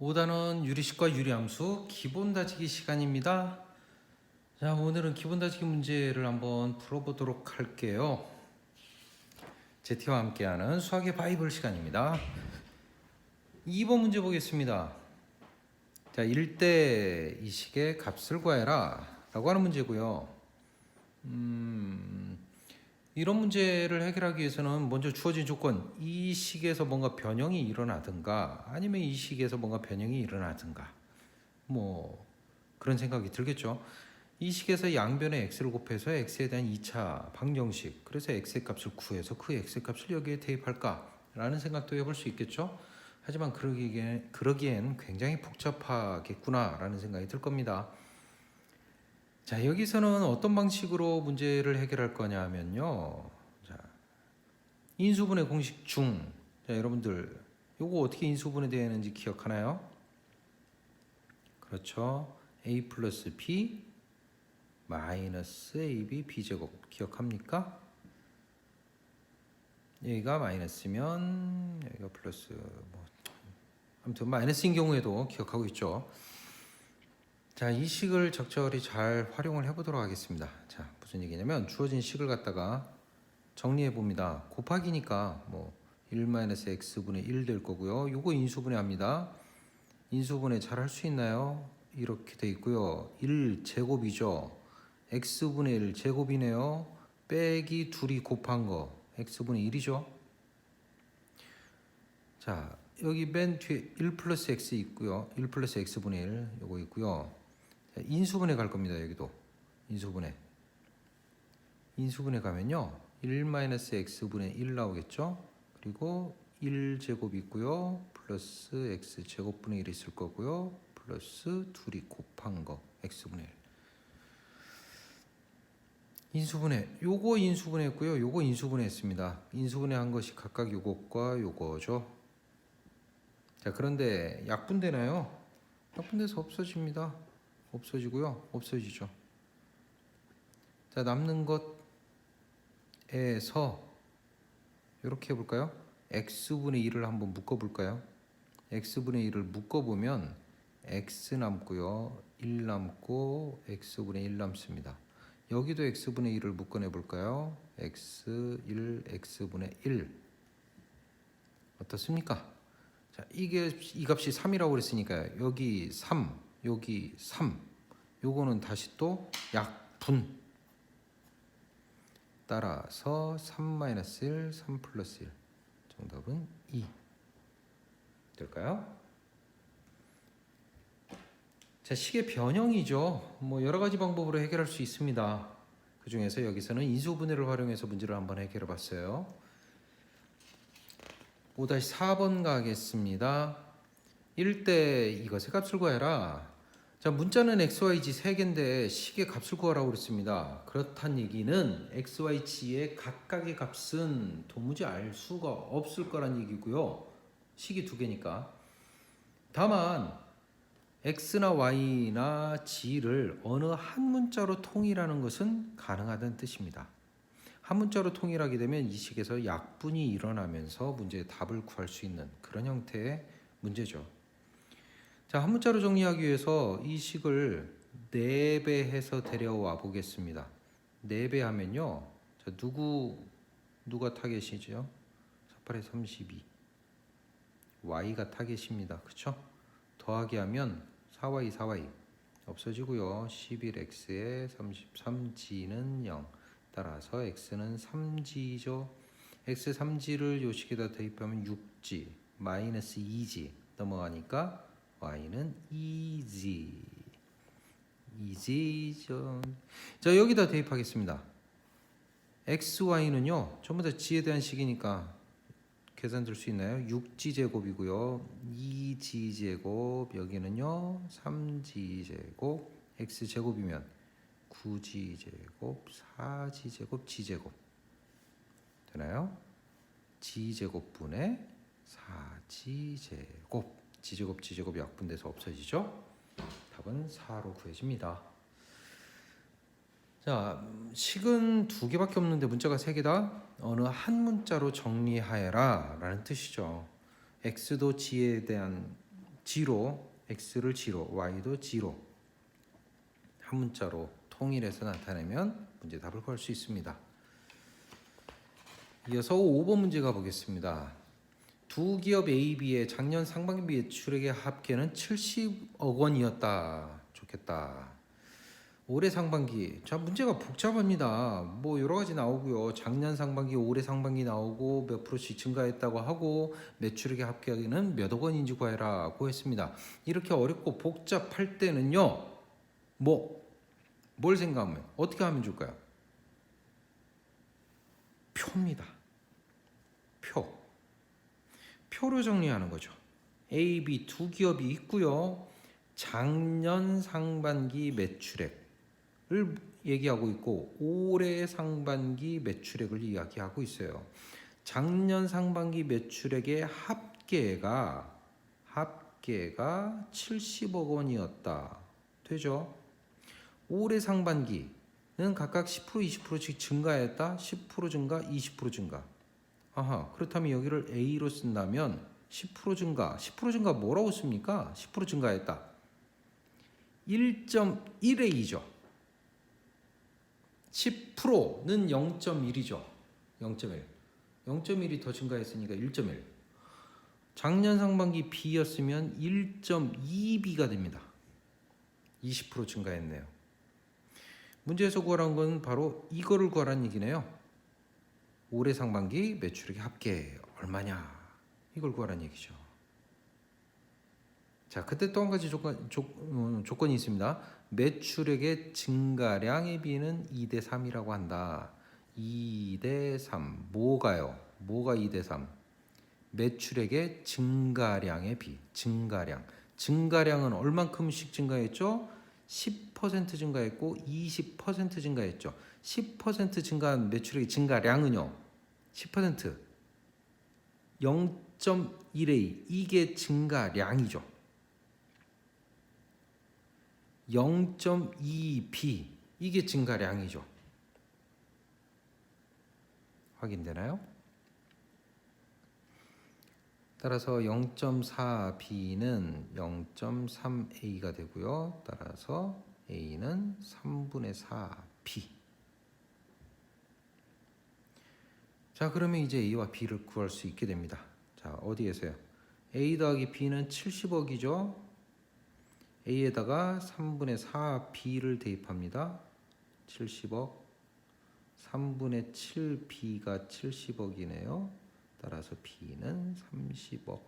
5단원 유리식과 유리함수 기본 다지기 시간입니다. 자, 오늘은 기본 다지기 문제를 한번 풀어보도록 할게요. 제티와 함께하는 수학의 바이블 시간입니다. 2번 문제 보겠습니다. 자, 1대 이 식의 값을 구해라 라고 하는 문제고요. 이런 문제를 해결하기 위해서는 먼저 주어진 조건, 이 식에서 뭔가 변형이 일어나든가 아니면 이 식에서 뭔가 변형이 일어나든가 뭐 그런 생각이 들겠죠. 이 식에서 양변에 x를 곱해서 x에 대한 2차 방정식, 그래서 x의 값을 구해서 그 x의 값을 여기에 대입할까 라는 생각도 해볼 수 있겠죠. 하지만 그러기엔 굉장히 복잡하겠구나 라는 생각이 들 겁니다. 자, 여기서는 어떤 방식으로 문제를 해결할 거냐 하면요. 자, 인수분해 공식 중. 자, 여러분들 요거 어떻게 인수분해 되는지 기억하나요? 그렇죠. a 플러스 b 마이너스 ab b제곱 기억합니까? 여기가 마이너스면 여기가 플러스, 뭐 아무튼 마이너스인 경우에도 기억하고 있죠. 자, 이 식을 적절히 잘 활용을 해보도록 하겠습니다. 자, 무슨 얘기냐면 주어진 식을 갖다가 정리해 봅니다. 곱하기니까 뭐 1-x분의 1 될 거고요. 요거 인수분해 합니다. 인수분해 잘 할 수 있나요? 이렇게 돼 있고요. 1제곱이죠. x분의 1 제곱이네요. 빼기 둘이 곱한 거 x분의 1이죠. 자, 여기 맨 뒤에 1 플러스 x 있고요. 1 플러스 x분의 1 요거 있고요. 자, 인수분해 갈 겁니다. 여기도 인수분해 가면요 1-x분의 1 나오겠죠. 그리고 1제곱 있고요. 플러스 x제곱분의 1 있을 거고요. 플러스 둘이 곱한 거 x분의 1. 인수분해, 요거 인수분해 했고요. 요거 인수분해 했습니다. 인수분해 한 것이 각각 요것과 요거죠. 자, 그런데 약분되나요? 약분돼서 없어집니다. 없어지고요. 없어지죠. 자, 남는 것에서 이렇게 해볼까요? x분의 1을 한번 묶어볼까요? x분의 1을 묶어보면 x 남고요. 1 남고 x분의 1 남습니다. 여기도 x분의 1을 묶어내볼까요? x1 x분의 1 어떻습니까? 자, 이 값이 3이라고 그랬으니까요. 여기 3, 여기 3. 요거는 다시 또 약분. 따라서 3-1, 3 플러스 1. 정답은 2. 될까요? 자, 식의 변형이죠. 뭐 여러 가지 방법으로 해결할 수 있습니다. 그 중에서 여기서는 인수분해를 활용해서 문제를 한번 해결해 봤어요. 5-4번 가겠습니다. 1대 이것의 값을 구해라. 자, 문자는 xyg 3개인데 식의 값을 구하라고 그랬습니다. 그렇단 얘기는 xyg의 각각의 값은 도무지 알 수가 없을 거란 얘기고요. 식이 2개니까. 다만 x나 y나 g를 어느 한 문자로 통일하는 것은 가능하다는 뜻입니다. 한 문자로 통일하게 되면 이 식에서 약분이 일어나면서 문제의 답을 구할 수 있는 그런 형태의 문제죠. 자, 한 문자로 정리하기 위해서 이 식을 4배해서 데려와 보겠습니다. 4배 하면요. 자, 누가 타겟이죠? 48에 32. y가 타겟입니다. 그쵸? 더하기 하면 4y 4y 없어지고요. 11x에 33g는 0. 따라서 x는 3g죠. x 3g를 요 식에다 대입하면 6g 마이너스 2g 넘어가니까 y는 2g. 2g죠. 자, 여기다 대입하겠습니다. x, y는요 전부 다 g에 대한 식이니까 계산 될 수 있나요? 6g 제곱이고요. 2g 제곱, 여기는요 3g 제곱, x 제곱이면 9g 제곱, 4g 제곱, g 제곱 되나요? g 제곱분의 4g 제곱, g 제곱, g 제곱이 약분돼서 없어지죠? 답은 4로 구해집니다. 자, 식은 2개밖에 없는데 문자가 3개다. 어느 한 문자로 정리하여라 라는 뜻이죠. x도 g에 대한 0, x를 0, y도 0 한 문자로 통일해서 나타내면 문제 답을 구할 수 있습니다. 이어서 5번 문제 가보겠습니다. 두 기업 A, B의 작년 상반기 매출액의 합계는 70억 원이었다. 좋겠다. 올해 상반기. 자, 문제가 복잡합니다. 뭐 여러 가지 나오고요. 작년 상반기, 올해 상반기 나오고 몇 프로씩 증가했다고 하고 매출액의 합계는 몇억 원인지 구해라고 했습니다. 이렇게 어렵고 복잡할 때는요. 뭘 생각하면 어떻게 하면 좋을까요? 표입니다. 표로 정리하는 거죠. A, B 두 기업이 있고요. 작년 상반기 매출액을 얘기하고 있고 올해 상반기 매출액을 이야기하고 있어요. 작년 상반기 매출액의 합계가 70억 원이었다. 되죠? 올해 상반기는 각각 10%, 20%씩 증가했다. 10% 증가, 20% 증가. 그렇다면 여기를 A로 쓴다면 10% 증가 뭐라고 씁니까? 10% 증가했다. 1.1A죠. 10%는 0.1이죠. 0.1이 더 증가했으니까 1.1. 작년 상반기 B였으면 1.2B가 됩니다. 20% 증가했네요. 문제에서 구하라는 건 바로 이거를 구하라는 얘기네요. 올해 상반기 매출액의 합계 얼마냐 이걸 구하라는 얘기죠. 자, 그때 또 한 가지 조건이 있습니다. 매출액의 증가량의 비는 2대 3이라고 한다. 2대 3 뭐가요? 뭐가 2대 3? 매출액의 증가량의 비. 증가량은 얼만큼씩 증가했죠? 10% 증가했고 20% 증가했죠. 10% 증가한 매출액의 증가량은요. 10% 0.1A 이게 증가량이죠. 0.2B 이게 증가량이죠. 확인되나요? 따라서 0.4B는 0.3A가 되고요. 따라서 A는 3분의 4B. 자, 그러면 이제 A와 B를 구할 수 있게 됩니다. 자, 어디에서요? A 더하기 B는 70억이죠. A에다가 3분의 4B를 대입합니다. 70억. 3분의 7B가 70억이네요. 따라서 B는 30억.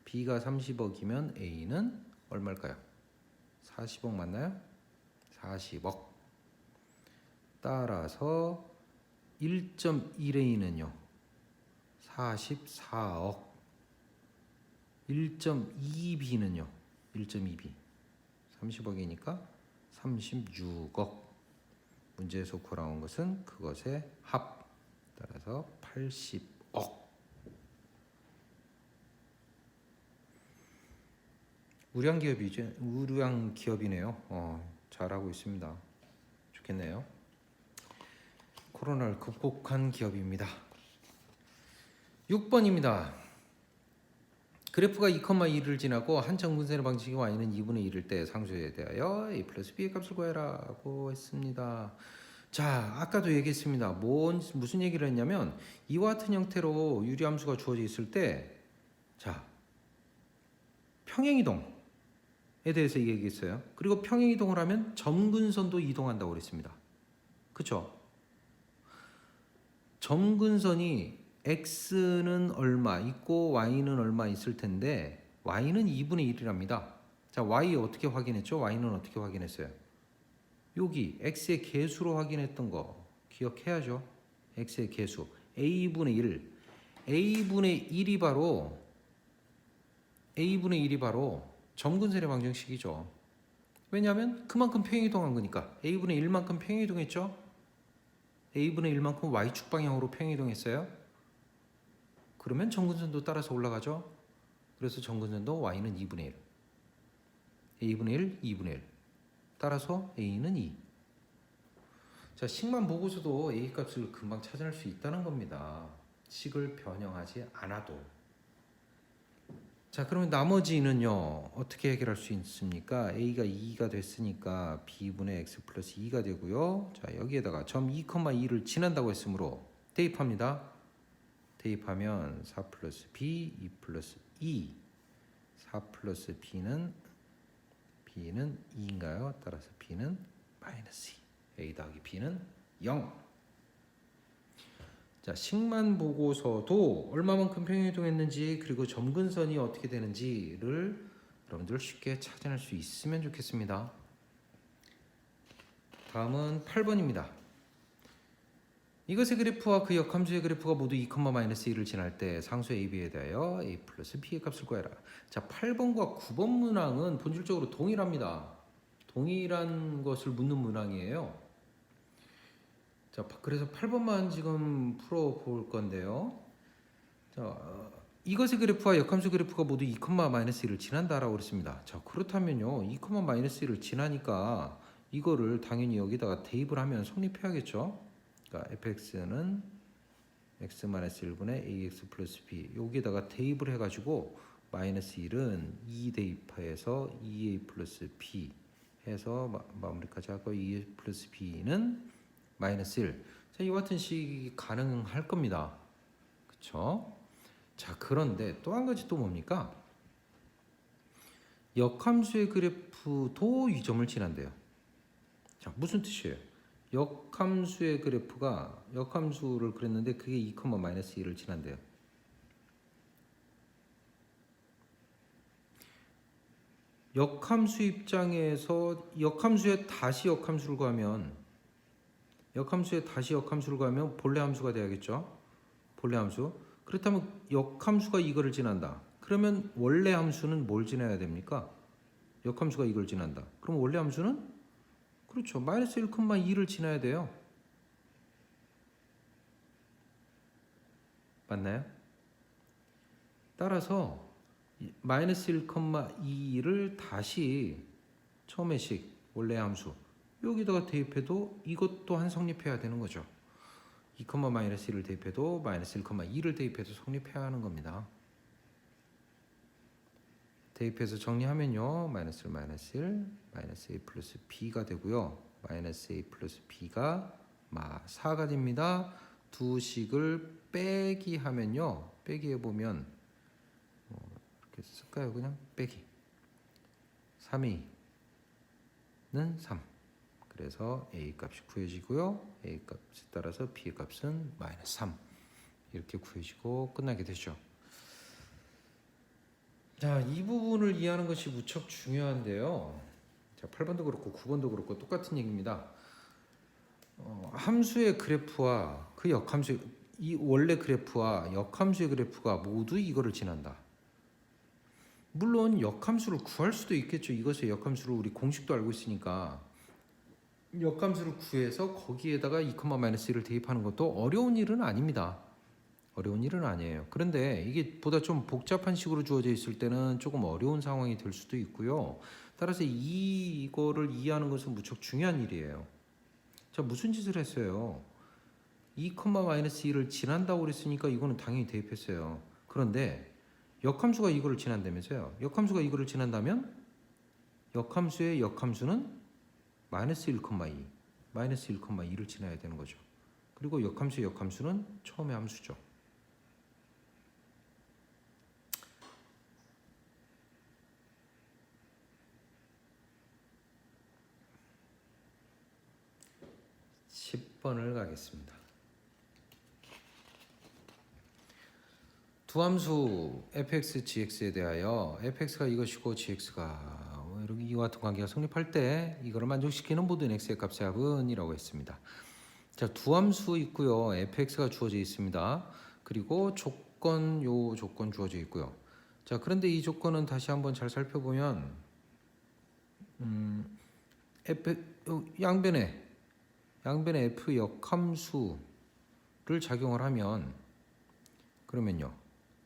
B가 30억이면 A는 얼마일까요? 40억 맞나요? 40억. 따라서 1.1A는요. 44억. 1.2B는요. 1.2B. 30억이니까 36억. 문제에서 구하라는 것은 그것의 합. 따라서 80억. 우량 기업이네요. 잘하고 있습니다. 좋겠네요. 코로나를 극복한 기업입니다. 6번입니다. 그래프가 2,2를 지나고 한정 분쇄의 방식이 y는 2분의 1일 때 상수에 대하여 a 플러스 b의 값을 구해라고 했습니다. 자, 아까도 얘기했습니다. 무슨 얘기를 했냐면 이와 같은 형태로 유리함수가 주어져 있을 때, 자, 평행이동에 대해서 얘기했어요. 그리고 평행이동을 하면 점근선도 이동한다고 그랬습니다. 그렇죠? 점근선이 x는 얼마 있고 y는 얼마 있을 텐데 y는 2분의 1이랍니다. 자, y 어떻게 확인했죠? y는 어떻게 확인했어요? 여기 x의 개수로 확인했던 거 기억해야죠. x의 개수 a분의 1. a분의 1이 바로 점근선의 방정식이죠. 왜냐하면 그만큼 평행이동한 거니까. a분의 1만큼 평행이동했죠. a분의 1만큼 y축 방향으로 평행이동했어요. 그러면 점근선도 따라서 올라가죠. 그래서 점근선도 y는 2분의 1. a분의 1, 2분의 1. 따라서 a는 2. 자, 식만 보고서도 a 값을 금방 찾아낼 수 있다는 겁니다. 식을 변형하지 않아도. 자, 그러면 나머지는요 어떻게 해결할 수 있습니까? a가 2가 됐으니까 b분의 x 플러스 2가 되고요. 자, 여기에다가 점 2,2를 지난다고 했으므로 대입합니다. 대입하면 4 플러스 b, 2 플러스 2, 4 플러스 b는 2인가요? 따라서 b는 마이너스 2, a 더하기 b는 0. 자, 식만 보고서도 얼마만큼 평행이동했는지 그리고 점근선이 어떻게 되는지를 여러분들 쉽게 찾아낼 수 있으면 좋겠습니다. 다음은 8번입니다. 이것의 그래프와 그 역함수의 그래프가 모두 2,-1을 지날 때 상수 AB에 대하여 A 플러스 B의 값을 구해라. 자, 8번과 9번 문항은 본질적으로 동일합니다. 동일한 것을 묻는 문항이에요. 자, 그래서 8번만 지금 풀어볼 건데요. 자, 이것의 그래프와 역함수 그래프가 모두 2,-1을 지난다라고 그랬습니다. 자, 그렇다면요, 2,-1을 지나니까 이거를 당연히 여기다가 대입을 하면 성립해야겠죠. 그러니까 fx는 x-1분의 ax 플러스 b 여기다가 대입을 해가지고 마이너스 1은 2 대입해서 2a 플러스 b 해서 마무리까지 하고 2a 플러스 b는 마이너스 1. 자, 이와 같은 식이 가능할 겁니다. 그쵸? 자, 그런데 또 한 가지 또 뭡니까? 역함수의 그래프도 이 점을 지난대요. 자, 무슨 뜻이에요? 역함수의 그래프가 역함수를 그렸는데 그게 2,-1을 지난대요. 역함수 입장에서 역함수에 다시 역함수를 구하면 본래 함수가 돼야겠죠. 본래 함수. 그렇다면 역함수가 이거를 지난다. 그러면 원래 함수는 뭘 지나야 됩니까? 역함수가 이걸 지난다. 그럼 원래 함수는 그렇죠. 마이너스 1,2를 지나야 돼요. 맞나요? 따라서 마이너스 1,2를 다시 처음의 식 원래 함수 여기다가 대입해도 이것 또한 성립해야 되는 거죠. 2,-1을 대입해도 마이너스 1,2를 대입해도 성립해야 하는 겁니다. 대입해서 정리하면요, 마이너스 1, 마이너스 a 플러스 b가 되고요. 마이너스 a 플러스 b가 4가 됩니다. 두 식을 빼기 하면요, 빼기 해보면 이렇게 쓸까요? 그냥 빼기 3는 3. 그래서 a 값이 구해지고요. a 값에 따라서 b 값은 마이너스 3 이렇게 구해지고 끝나게 되죠. 자, 이 부분을 이해하는 것이 무척 중요한데요. 자, 8번도 그렇고 9번도 그렇고 똑같은 얘기입니다. 함수의 그래프와 그 역함수, 이 원래 그래프와 역함수의 그래프가 모두 이거를 지난다. 물론 역함수를 구할 수도 있겠죠. 이것의 역함수를 우리 공식도 알고 있으니까 역함수를 구해서 거기에다가 2,-1을 대입하는 것도 어려운 일은 아닙니다. 어려운 일은 아니에요. 그런데 이게 보다 좀 복잡한 식으로 주어져 있을 때는 조금 어려운 상황이 될 수도 있고요. 따라서 이거를 이해하는 것은 무척 중요한 일이에요. 자, 무슨 짓을 했어요? 2,-1을 지난다고 그랬으니까 이거는 당연히 대입했어요. 그런데 역함수가 이거를 지난다면서요. 역함수가 이거를 지난다면 역함수의 역함수는 마이너스 1,2, 마이너스 1,2를 지나야 되는 거죠. 그리고 역함수의 역함수는 처음의 함수죠. (10번을) 가겠습니다. 두 함수 fx, gx에 대하여 fx가 이것이고 gx가 이와 같은 관계가 성립할 때 이거를 만족시키는 모든 x의 값의 합은 이라고 했습니다. 자, 두 함수 있고요. fx가 주어져 있습니다. 그리고 조건, 요 조건 주어져 있고요. 자, 그런데 이 조건은 다시 한번 잘 살펴보면 양변에 f 역함수를 작용을 하면 그러면요,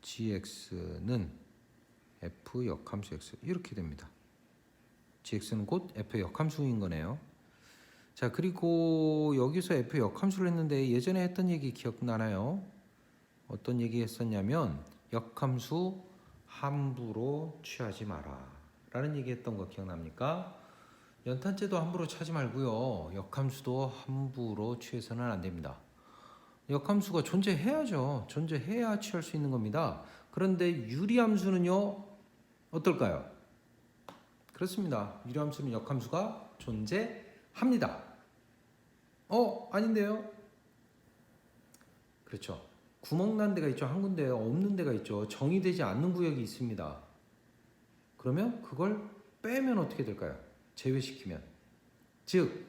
gx는 f 역함수 x 이렇게 됩니다. gx는 곧 f 역함수인 거네요. 자, 그리고 여기서 f 역함수를 했는데 예전에 했던 얘기 기억나나요? 어떤 얘기 했었냐면 역함수 함부로 취하지 마라 라는 얘기했던 거 기억납니까? 연탄재도 함부로 차지 말고요. 역함수도 함부로 취해서는 안 됩니다. 역함수가 존재해야죠. 존재해야 취할 수 있는 겁니다. 그런데 유리함수는요, 어떨까요? 그렇습니다. 유리함수는 역함수가 존재합니다. 아닌데요? 그렇죠. 구멍 난 데가 있죠. 한 군데 없는 데가 있죠. 정의되지 않는 구역이 있습니다. 그러면 그걸 빼면 어떻게 될까요? 제외시키면. 즉,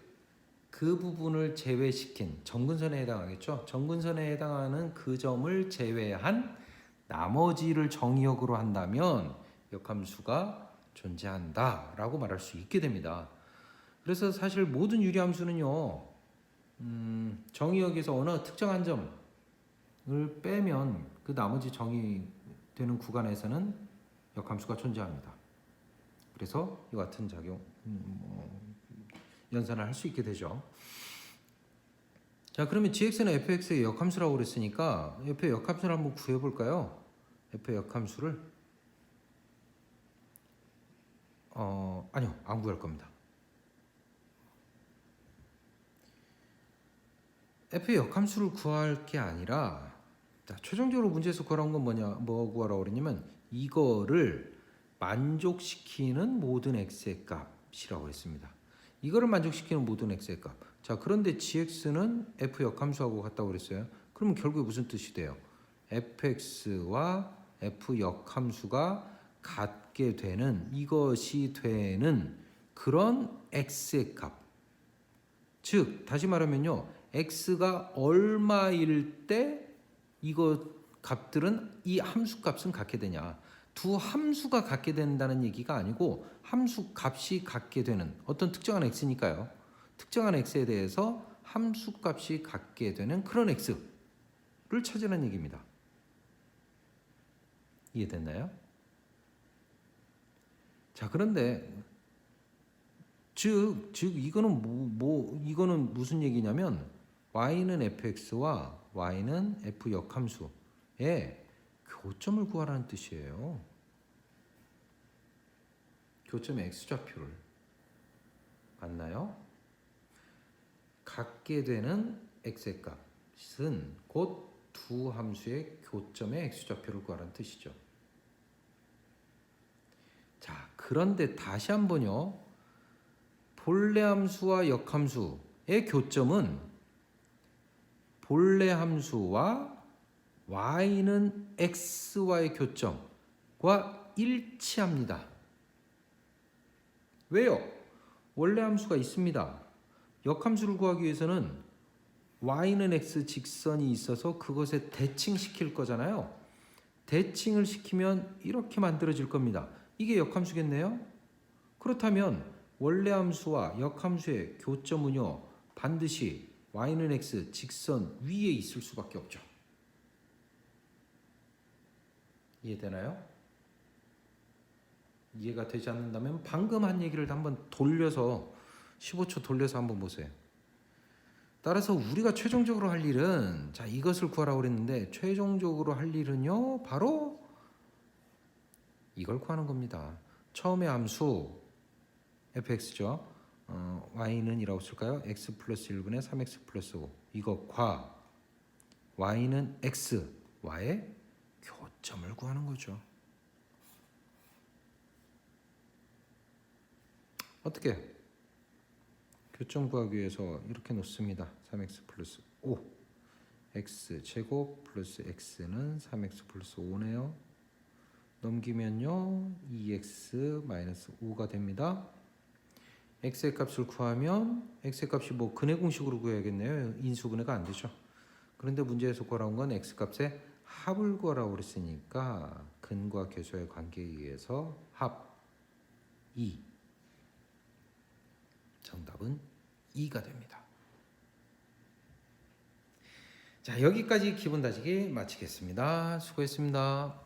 그 부분을 제외시킨 정근선에 해당하겠죠. 정근선에 해당하는 그 점을 제외한 나머지를 정의역으로 한다면 역함수가 존재한다라고 말할 수 있게 됩니다. 그래서 사실 모든 유리함수는요, 정의역에서 어느 특정한 점을 빼면 그 나머지 정의되는 구간에서는 역함수가 존재합니다. 그래서 이 같은 작용, 연산을 할 수 있게 되죠. 자, 그러면 gx는 fx의 역함수라고 그랬으니까 f의 역함수를 한번 구해볼까요? f의 역함수를 아니요, 안 구할 겁니다. f의 역함수를 구할 게 아니라, 자, 최종적으로 문제에서 구하라는 건 뭐 구하라고 그랬냐면 이거를 만족시키는 모든 x의 값이라고 했습니다. 이거를 만족시키는 모든 x의 값. 자, 그런데 gx는 f 역함수하고 같다고 그랬어요. 그러면 결국에 무슨 뜻이 돼요? fx와 f 역함수가 같게 되는, 이것이 되는 그런 x의 값. 즉, 다시 말하면요, x가 얼마일 때 이거 값들은, 이 함수 값은 같게 되냐. 두 함수가 같게 된다는 얘기가 아니고 함수 값이 같게 되는 어떤 특정한 x니까요. 특정한 x에 대해서 함수 값이 같게 되는 그런 x를 찾으라는 얘기입니다. 이해됐나요? 자, 그런데 즉 이거는 무슨 얘기냐면 y는 fx와 y는 f 역함수의 교점을 구하라는 뜻이에요. 교점의 x좌표를. 맞나요? 같게 되는 x의 값은 곧 두 함수의 교점의 x좌표를 구하라는 뜻이죠. 자, 그런데 다시 한번요. 본래 함수와 역함수의 교점은 본래 함수와 y는 x와의 교점과 일치합니다. 왜요? 원래 함수가 있습니다. 역함수를 구하기 위해서는 y는 x 직선이 있어서 그것에 대칭시킬 거잖아요. 대칭을 시키면 이렇게 만들어질 겁니다. 이게 역함수겠네요. 그렇다면 원래 함수와 역함수의 교점은요, 반드시 y는 x 직선 위에 있을 수밖에 없죠. 이해되나요? 이해가 되지 않는다면 방금 한 얘기를 한번 돌려서 15초 돌려서 한번 보세요. 따라서 우리가 최종적으로 할 일은, 자, 이것을 구하라고 그랬는데 최종적으로 할 일은요, 바로 이걸 구하는 겁니다. 처음에 함수 fx죠. y는 이라고 쓸까요? x 플러스 1분의 3x 플러스 5, 이것과 y는 x와의 교점을 구하는 거죠. 어떻게? 교점 구하기 위해서 이렇게 놓습니다. 3x 플러스 5, x 제곱 플러스 x는 3x 플러스 5네요. 넘기면요 2x 마이너스 5가 됩니다. x의 값을 구하면 x의 값이 뭐 근의 공식으로 구해야겠네요. 인수분해가 안 되죠. 그런데 문제에서 구하라는 건 x 값의 합을 구하라고 그랬으니까 근과 계수의 관계에 의해서 합 2. 정답은 2가 됩니다. 자, 여기까지 기본 다지기 마치겠습니다. 수고했습니다.